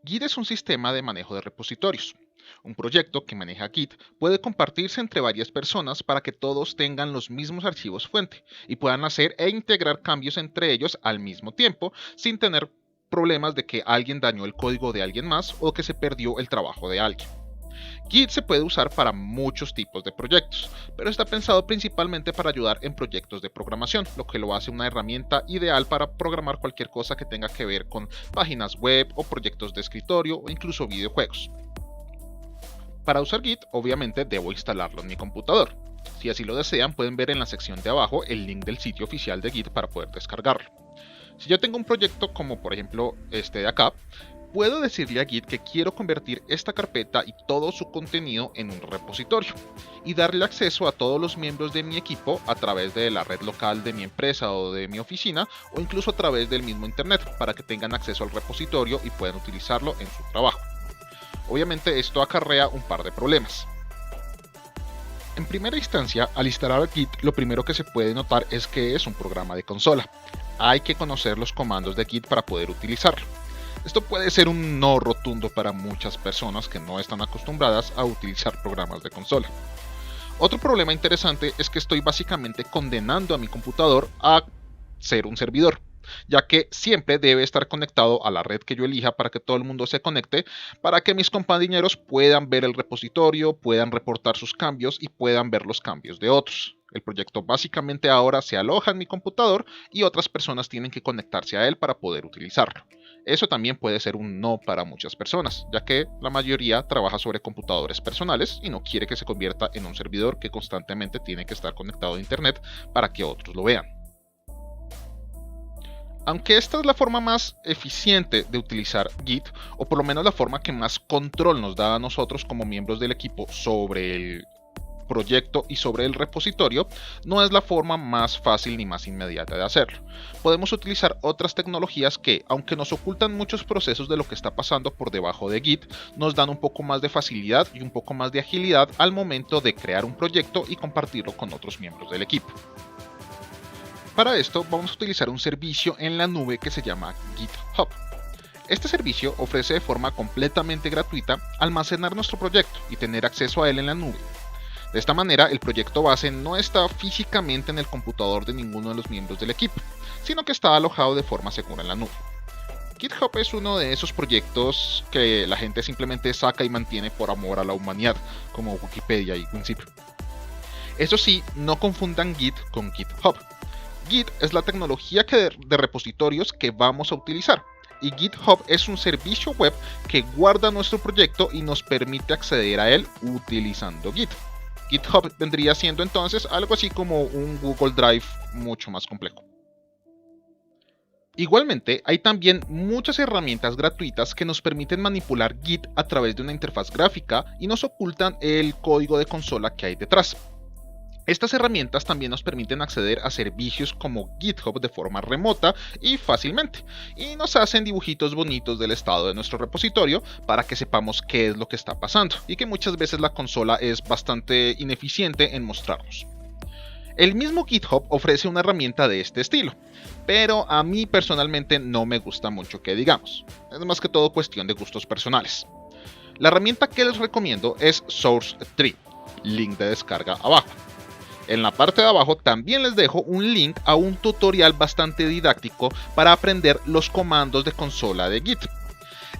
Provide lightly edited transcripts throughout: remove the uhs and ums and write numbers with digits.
Git es un sistema de manejo de repositorios. Un proyecto que maneja Git puede compartirse entre varias personas para que todos tengan los mismos archivos fuente y puedan hacer e integrar cambios entre ellos al mismo tiempo sin tener problemas de que alguien dañó el código de alguien más o que se perdió el trabajo de alguien. Git se puede usar para muchos tipos de proyectos, pero está pensado principalmente para ayudar en proyectos de programación, lo que lo hace una herramienta ideal para programar cualquier cosa que tenga que ver con páginas web o proyectos de escritorio o incluso videojuegos. Para usar Git, obviamente debo instalarlo en mi computador. Si así lo desean, pueden ver en la sección de abajo el link del sitio oficial de Git para poder descargarlo. Si yo tengo un proyecto como por ejemplo este de acá, puedo decirle a Git que quiero convertir esta carpeta y todo su contenido en un repositorio y darle acceso a todos los miembros de mi equipo a través de la red local de mi empresa o de mi oficina o incluso a través del mismo internet para que tengan acceso al repositorio y puedan utilizarlo en su trabajo. Obviamente esto acarrea un par de problemas. En primera instancia, al instalar Git, lo primero que se puede notar es que es un programa de consola. Hay que conocer los comandos de Git para poder utilizarlo. Esto puede ser un no rotundo para muchas personas que no están acostumbradas a utilizar programas de consola. Otro problema interesante es que estoy básicamente condenando a mi computador a ser un servidor, ya que siempre debe estar conectado a la red que yo elija para que todo el mundo se conecte, para que mis compañeros puedan ver el repositorio, puedan reportar sus cambios y puedan ver los cambios de otros. El proyecto básicamente ahora se aloja en mi computador y otras personas tienen que conectarse a él para poder utilizarlo. Eso también puede ser un no para muchas personas, ya que la mayoría trabaja sobre computadores personales y no quiere que se convierta en un servidor que constantemente tiene que estar conectado a internet para que otros lo vean. Aunque esta es la forma más eficiente de utilizar Git, o por lo menos la forma que más control nos da a nosotros como miembros del equipo sobre el proyecto y sobre el repositorio, no es la forma más fácil ni más inmediata de hacerlo. Podemos utilizar otras tecnologías que, aunque nos ocultan muchos procesos de lo que está pasando por debajo de Git, nos dan un poco más de facilidad y un poco más de agilidad al momento de crear un proyecto y compartirlo con otros miembros del equipo. Para esto vamos a utilizar un servicio en la nube que se llama GitHub. Este servicio ofrece de forma completamente gratuita almacenar nuestro proyecto y tener acceso a él en la nube. De esta manera, el proyecto base no está físicamente en el computador de ninguno de los miembros del equipo, sino que está alojado de forma segura en la nube. GitHub es uno de esos proyectos que la gente simplemente saca y mantiene por amor a la humanidad, como Wikipedia y WinZip. Eso sí, no confundan Git con GitHub. Git es la tecnología de repositorios que vamos a utilizar, y GitHub es un servicio web que guarda nuestro proyecto y nos permite acceder a él utilizando Git. GitHub vendría siendo entonces algo así como un Google Drive mucho más complejo. Igualmente, hay también muchas herramientas gratuitas que nos permiten manipular Git a través de una interfaz gráfica y nos ocultan el código de consola que hay detrás. Estas herramientas también nos permiten acceder a servicios como GitHub de forma remota y fácilmente, y nos hacen dibujitos bonitos del estado de nuestro repositorio para que sepamos qué es lo que está pasando, y que muchas veces la consola es bastante ineficiente en mostrarnos. El mismo GitHub ofrece una herramienta de este estilo, pero a mí personalmente no me gusta mucho que digamos. Es más que todo cuestión de gustos personales. La herramienta que les recomiendo es SourceTree, link de descarga abajo. En la parte de abajo también les dejo un link a un tutorial bastante didáctico para aprender los comandos de consola de Git.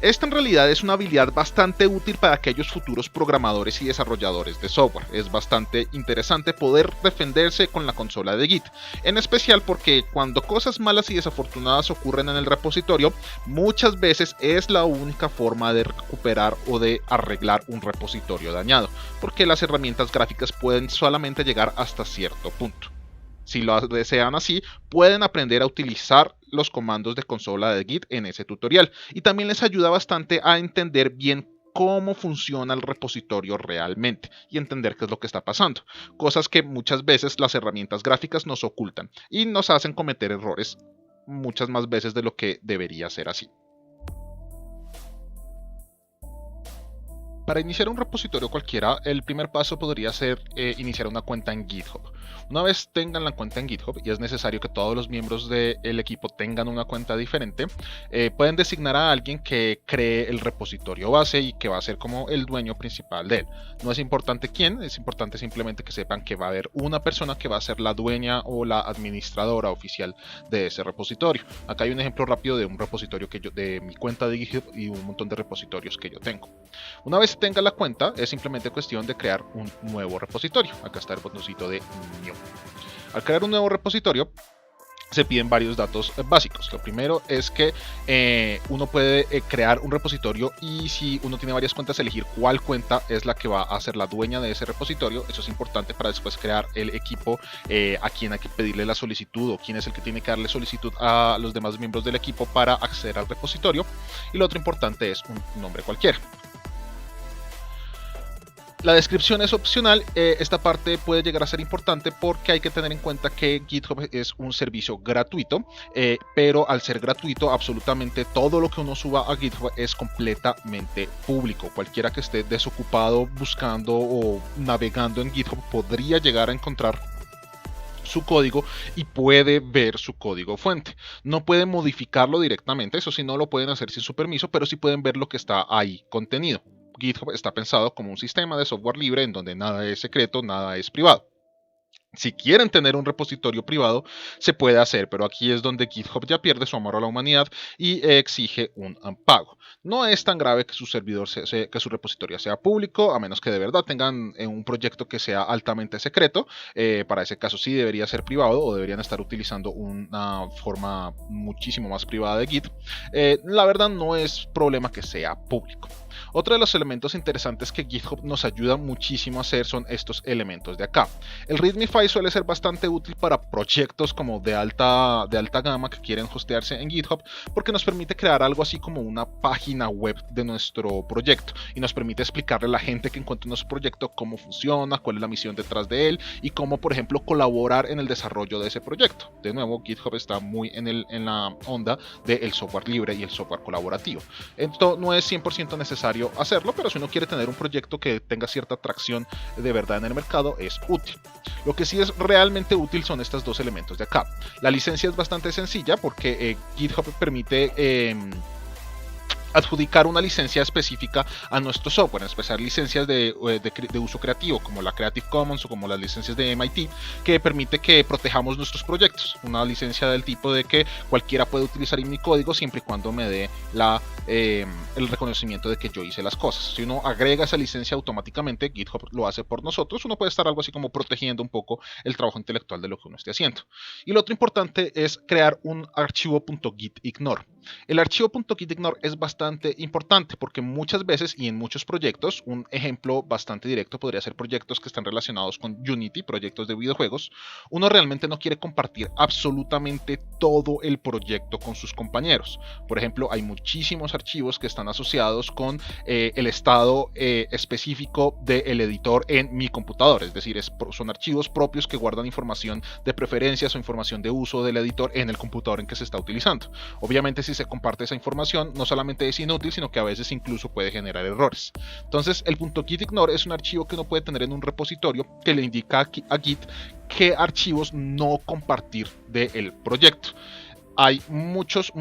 Esta en realidad es una habilidad bastante útil para aquellos futuros programadores y desarrolladores de software. Es bastante interesante poder defenderse con la consola de Git, en especial porque cuando cosas malas y desafortunadas ocurren en el repositorio, muchas veces es la única forma de recuperar o de arreglar un repositorio dañado, porque las herramientas gráficas pueden solamente llegar hasta cierto punto. Si lo desean así, pueden aprender a utilizar los comandos de consola de Git en ese tutorial, y también les ayuda bastante a entender bien cómo funciona el repositorio realmente y entender qué es lo que está pasando, cosas que muchas veces las herramientas gráficas nos ocultan y nos hacen cometer errores muchas más veces de lo que debería ser así. Para iniciar un repositorio cualquiera, el primer paso podría ser iniciar una cuenta en GitHub. Una vez tengan la cuenta en GitHub, y es necesario que todos los miembros del equipo tengan una cuenta diferente, pueden designar a alguien que cree el repositorio base y que va a ser como el dueño principal de él. No es importante quién, es importante simplemente que sepan que va a haber una persona que va a ser la dueña o la administradora oficial de ese repositorio. Acá hay un ejemplo rápido de un repositorio de mi cuenta de GitHub y un montón de repositorios que yo tengo. Una vez tenga la cuenta, es simplemente cuestión de crear un nuevo repositorio. Acá está el botoncito de New. Al crear un nuevo repositorio, se piden varios datos básicos. Lo primero es que uno puede crear un repositorio, y si uno tiene varias cuentas, elegir cuál cuenta es la que va a ser la dueña de ese repositorio. Eso es importante para después crear el equipo, a quien hay que pedirle la solicitud o quién es el que tiene que darle solicitud a los demás miembros del equipo para acceder al repositorio. Y lo otro importante es un nombre cualquiera. La descripción es opcional. Esta parte puede llegar a ser importante porque hay que tener en cuenta que GitHub es un servicio gratuito, pero al ser gratuito, absolutamente todo lo que uno suba a GitHub es completamente público. Cualquiera que esté desocupado buscando o navegando en GitHub podría llegar a encontrar su código y puede ver su código fuente. No pueden modificarlo directamente, eso sí no lo pueden hacer sin su permiso, pero sí pueden ver lo que está ahí contenido. GitHub está pensado como un sistema de software libre en donde nada es secreto, nada es privado. Si quieren tener un repositorio privado, se puede hacer, pero aquí es donde GitHub ya pierde su amor a la humanidad y exige un pago. No es tan grave que su servidor que su repositorio sea público, a menos que de verdad tengan un proyecto que sea altamente secreto. Para ese caso sí debería ser privado, o deberían estar utilizando una forma muchísimo más privada de Git. La verdad no es problema que sea público. Otro de los elementos interesantes que GitHub nos ayuda muchísimo a hacer son estos elementos de acá. El README file suele ser bastante útil para proyectos como de alta gama que quieren hostearse en GitHub, porque nos permite crear algo así como una página web de nuestro proyecto y nos permite explicarle a la gente que encuentra nuestro proyecto cómo funciona, cuál es la misión detrás de él y cómo, por ejemplo, colaborar en el desarrollo de ese proyecto. De nuevo, GitHub está muy en la onda del software libre y el software colaborativo. Esto no es 100% necesario hacerlo, pero si uno quiere tener un proyecto que tenga cierta atracción de verdad en el mercado, es útil. Lo que sí es realmente útil son estos dos elementos de acá. La licencia es bastante sencilla porque GitHub permite adjudicar una licencia específica a nuestro software, en especial licencias de uso creativo como la Creative Commons o como las licencias de MIT, que permite que protejamos nuestros proyectos. Una licencia del tipo de que cualquiera puede utilizar mi código siempre y cuando me dé el reconocimiento de que yo hice las cosas. Si uno agrega esa licencia automáticamente, GitHub lo hace por nosotros. Uno puede estar algo así como protegiendo un poco el trabajo intelectual de lo que uno esté haciendo. Y lo otro importante es crear un archivo .gitignore. El archivo .gitignore es bastante importante porque muchas veces y en muchos proyectos, un ejemplo bastante directo podría ser proyectos que están relacionados con Unity, proyectos de videojuegos, uno realmente no quiere compartir absolutamente todo el proyecto con sus compañeros. Por ejemplo, hay muchísimos archivos que están asociados con el estado específico del editor en mi computador, es decir, son archivos propios que guardan información de preferencias o información de uso del editor en el computador en que se está utilizando. Obviamente, si se comparte esa información, no solamente es inútil, sino que a veces incluso puede generar errores. Entonces, el .gitignore es un archivo que uno puede tener en un repositorio que le indica a Git qué archivos no compartir del proyecto. Hay muchos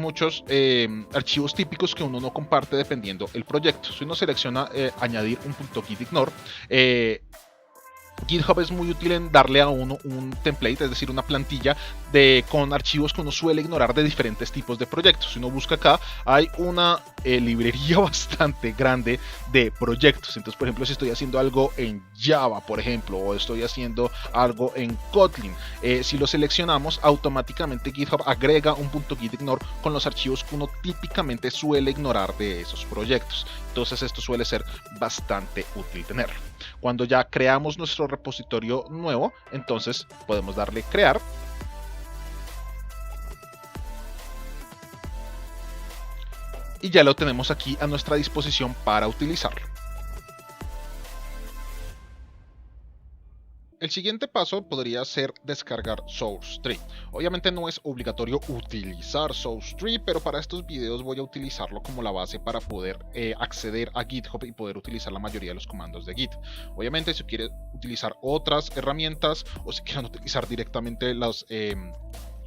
archivos típicos que uno no comparte dependiendo el proyecto. Si uno selecciona añadir un .gitignore, GitHub es muy útil en darle a uno un template, es decir, una plantilla con archivos que uno suele ignorar de diferentes tipos de proyectos. Si uno busca acá, hay una librería bastante grande de proyectos. Entonces, por ejemplo, si estoy haciendo algo en Java, por ejemplo, o estoy haciendo algo en Kotlin, si lo seleccionamos, automáticamente GitHub agrega un .gitignore con los archivos que uno típicamente suele ignorar de esos proyectos. Entonces, esto suele ser bastante útil tenerlo. Cuando ya creamos nuestro repositorio nuevo, entonces podemos darle crear. Y ya lo tenemos aquí a nuestra disposición para utilizarlo. El siguiente paso podría ser descargar SourceTree. Obviamente no es obligatorio utilizar SourceTree, pero para estos videos voy a utilizarlo como la base para poder acceder a GitHub y poder utilizar la mayoría de los comandos de Git. Obviamente si quieren utilizar otras herramientas o si quieren utilizar directamente los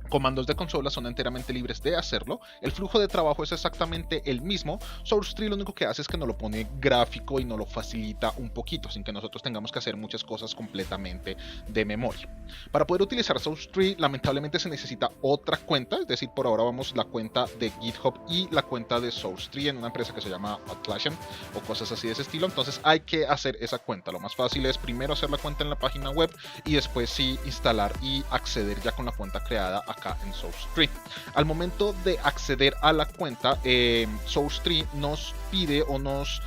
comandos de consola, son enteramente libres de hacerlo. El flujo de trabajo es exactamente el mismo. SourceTree lo único que hace es que nos lo pone gráfico y nos lo facilita un poquito, sin que nosotros tengamos que hacer muchas cosas completamente de memoria. Para poder utilizar SourceTree, lamentablemente se necesita otra cuenta, es decir, por ahora vamos la cuenta de GitHub y la cuenta de SourceTree en una empresa que se llama Atlassian o cosas así de ese estilo. Entonces hay que hacer esa cuenta. Lo más fácil es primero hacer la cuenta en la página web y después sí instalar y acceder ya con la cuenta creada acá en SourceTree. Al momento de acceder a la cuenta, SourceTree nos pide o nos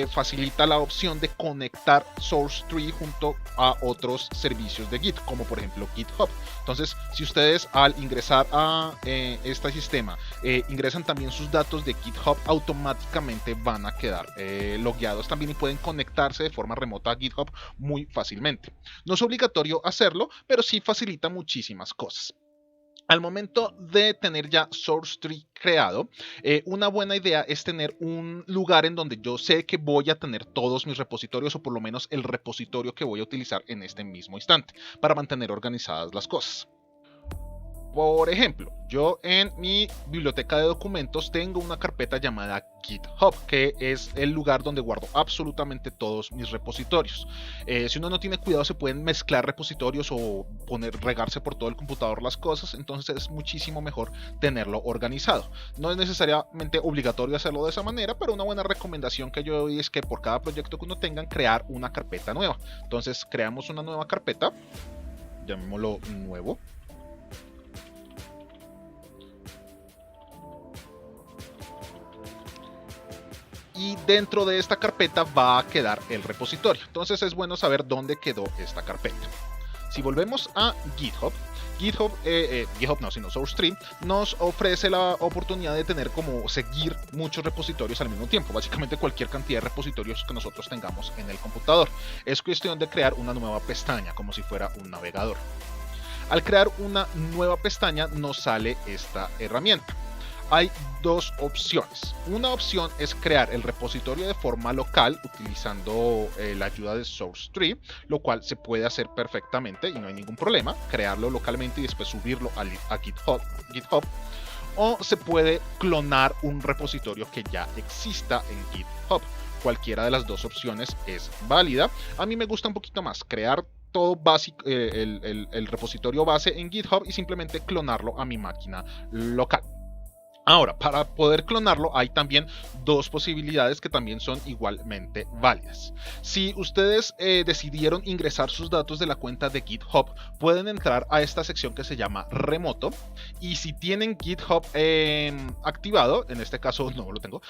facilita la opción de conectar SourceTree junto a otros servicios de Git, como por ejemplo GitHub. Entonces, si ustedes al ingresar a este sistema ingresan también sus datos de GitHub, automáticamente van a quedar logueados también y pueden conectarse de forma remota a GitHub muy fácilmente. No es obligatorio hacerlo, pero sí facilita muchísimas cosas. Al momento de tener ya SourceTree creado, una buena idea es tener un lugar en donde yo sé que voy a tener todos mis repositorios o por lo menos el repositorio que voy a utilizar en este mismo instante para mantener organizadas las cosas. Por ejemplo, yo en mi biblioteca de documentos tengo una carpeta llamada GitHub, que es el lugar donde guardo absolutamente todos mis repositorios. Si uno no tiene cuidado, se pueden mezclar repositorios o regarse por todo el computador las cosas, entonces es muchísimo mejor tenerlo organizado. No es necesariamente obligatorio hacerlo de esa manera, pero una buena recomendación que yo doy es que por cada proyecto que uno tenga, crear una carpeta nueva. Entonces creamos una nueva carpeta, llamémoslo nuevo. Y dentro de esta carpeta va a quedar el repositorio. Entonces es bueno saber dónde quedó esta carpeta. Si volvemos a GitHub, SourceTree nos ofrece la oportunidad de tener como seguir muchos repositorios al mismo tiempo, básicamente cualquier cantidad de repositorios que nosotros tengamos en el computador. Es cuestión de crear una nueva pestaña, como si fuera un navegador. Al crear una nueva pestaña nos sale esta herramienta. Hay dos opciones. Una opción es crear el repositorio de forma local utilizando la ayuda de SourceTree, lo cual se puede hacer perfectamente y no hay ningún problema, crearlo localmente y después subirlo a GitHub. O se puede clonar un repositorio que ya exista en GitHub. Cualquiera de las dos opciones es válida. A mí me gusta un poquito más crear todo básico, el repositorio base en GitHub y simplemente clonarlo a mi máquina local. Ahora, para poder clonarlo hay también dos posibilidades que también son igualmente válidas. Si ustedes decidieron ingresar sus datos de la cuenta de GitHub, pueden entrar a esta sección que se llama remoto y si tienen GitHub activado, en este caso no lo tengo,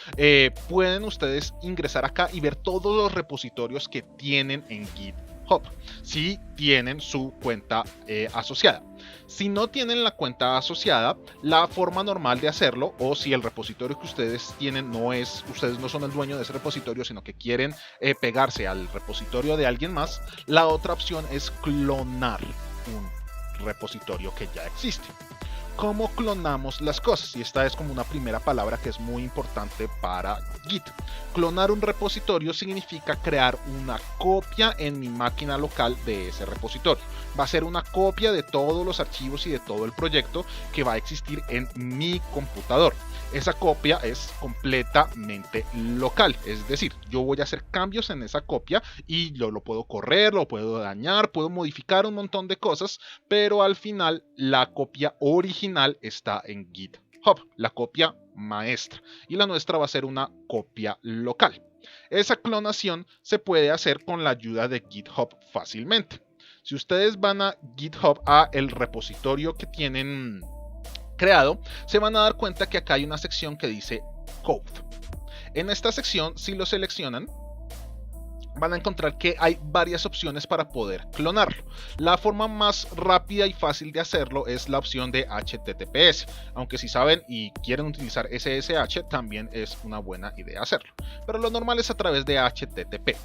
pueden ustedes ingresar acá y ver todos los repositorios que tienen en GitHub, si tienen su cuenta asociada. Si no tienen la cuenta asociada, la forma normal de hacerlo, o si el repositorio que ustedes tienen ustedes no son el dueño de ese repositorio, sino que quieren pegarse al repositorio de alguien más, la otra opción es clonar un repositorio que ya existe. ¿Cómo clonamos las cosas? Y esta es como una primera palabra que es muy importante para Git. Clonar un repositorio significa crear una copia en mi máquina local de ese repositorio. Va a ser una copia de todos los archivos y de todo el proyecto que va a existir en mi computador. Esa copia es completamente local, es decir, yo voy a hacer cambios en esa copia y yo lo puedo correr, lo puedo dañar, puedo modificar un montón de cosas, pero al final la copia original está en GitHub, la copia maestra, y la nuestra va a ser una copia local. Esa clonación se puede hacer con la ayuda de GitHub fácilmente. Si ustedes van a GitHub, a el repositorio que tienen creado, se van a dar cuenta que acá hay una sección que dice Code. En esta sección, si lo seleccionan, van a encontrar que hay varias opciones para poder clonarlo. La forma más rápida y fácil de hacerlo es la opción de HTTPS, aunque si saben y quieren utilizar SSH también es una buena idea hacerlo, pero lo normal es a través de HTTP.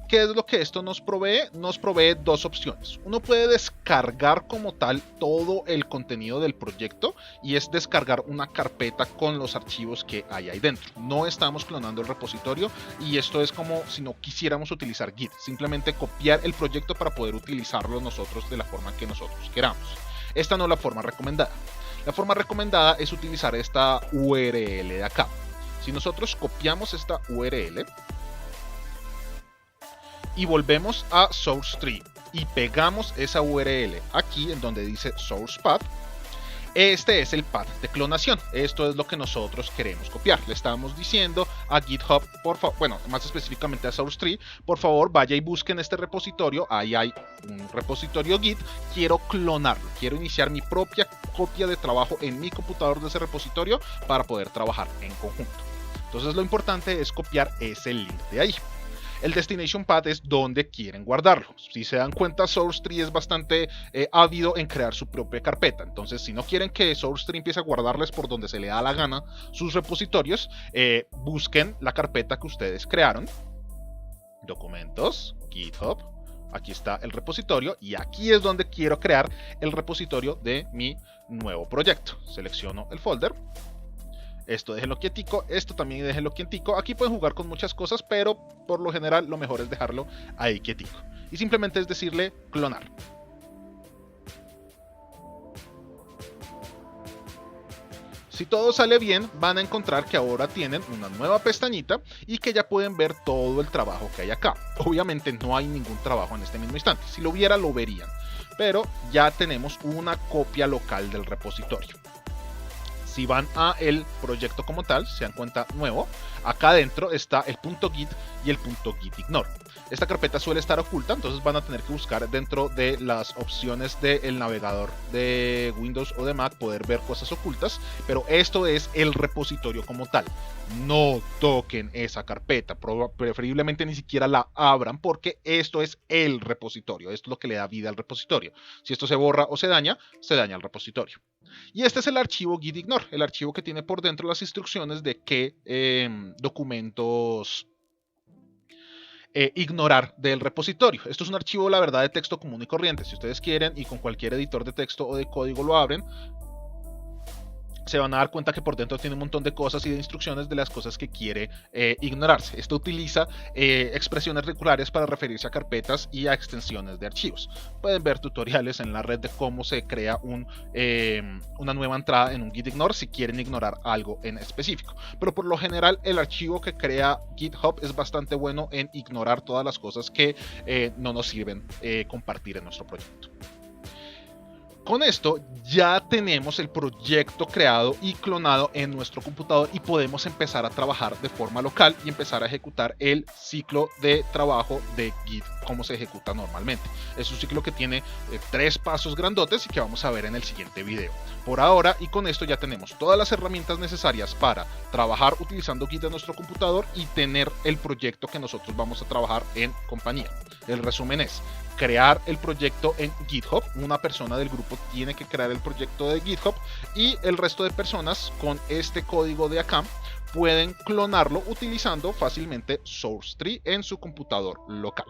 ¿Qué es lo que esto nos provee? Nos provee dos opciones. Uno puede descargar como tal todo el contenido del proyecto y es descargar una carpeta con los archivos que hay ahí dentro. No estamos clonando el repositorio y esto es como si no quisiéramos utilizar Git. Simplemente copiar el proyecto para poder utilizarlo nosotros de la forma que nosotros queramos. Esta no es la forma recomendada. La forma recomendada es utilizar esta URL de acá. Si nosotros copiamos esta URL y volvemos a SourceTree y pegamos esa URL aquí en donde dice Source Path, este es el path de clonación. Esto es lo que nosotros queremos copiar. Le estamos diciendo a GitHub, por favor, bueno, más específicamente a SourceTree, por favor vaya y busquen este repositorio. Ahí hay un repositorio Git. Quiero clonarlo. Quiero iniciar mi propia copia de trabajo en mi computador de ese repositorio para poder trabajar en conjunto. Entonces lo importante es copiar ese link de ahí. El destination path es donde quieren guardarlo. Si se dan cuenta, SourceTree es bastante ávido en crear su propia carpeta. Entonces, si no quieren que SourceTree empiece a guardarles por donde se le da la gana sus repositorios, busquen la carpeta que ustedes crearon. Documentos, GitHub. Aquí está el repositorio y aquí es donde quiero crear el repositorio de mi nuevo proyecto. Selecciono el folder. Esto déjenlo quietico, esto también déjenlo quietico. Aquí pueden jugar con muchas cosas, pero por lo general lo mejor es dejarlo ahí quietico. Y simplemente es decirle clonar. Si todo sale bien, van a encontrar que ahora tienen una nueva pestañita y que ya pueden ver todo el trabajo que hay acá. Obviamente no hay ningún trabajo en este mismo instante. Si lo hubiera, lo verían. Pero ya tenemos una copia local del repositorio. Si van a el proyecto como tal, se dan cuenta nuevo, acá adentro está el .git y el .gitignore. Esta carpeta suele estar oculta, entonces van a tener que buscar dentro de las opciones del navegador de Windows o de Mac poder ver cosas ocultas, pero esto es el repositorio como tal. No toquen esa carpeta, preferiblemente ni siquiera la abran porque esto es el repositorio, esto es lo que le da vida al repositorio. Si esto se borra o se daña el repositorio. Y este es el archivo gitignore, el archivo que tiene por dentro las instrucciones de qué documentos ignorar del repositorio. Esto es un archivo, la verdad, de texto común y corriente. Si ustedes quieren y con cualquier editor de texto o de código lo abren, se van a dar cuenta que por dentro tiene un montón de cosas y de instrucciones de las cosas que quiere ignorarse. Esto utiliza expresiones regulares para referirse a carpetas y a extensiones de archivos. Pueden ver tutoriales en la red de cómo se crea una nueva entrada en un gitignore si quieren ignorar algo en específico. Pero por lo general el archivo que crea GitHub es bastante bueno en ignorar todas las cosas que no nos sirven compartir en nuestro proyecto. Con esto ya tenemos el proyecto creado y clonado en nuestro computador y podemos empezar a trabajar de forma local y empezar a ejecutar el ciclo de trabajo de Git como se ejecuta normalmente. Es un ciclo que tiene 3 pasos grandotes y que vamos a ver en el siguiente video. Por ahora y con esto ya tenemos todas las herramientas necesarias para trabajar utilizando Git en nuestro computador y tener el proyecto que nosotros vamos a trabajar en compañía. El resumen es: crear el proyecto en GitHub. Una persona del grupo tiene que crear el proyecto de GitHub y el resto de personas con este código de acá pueden clonarlo utilizando fácilmente SourceTree en su computador local.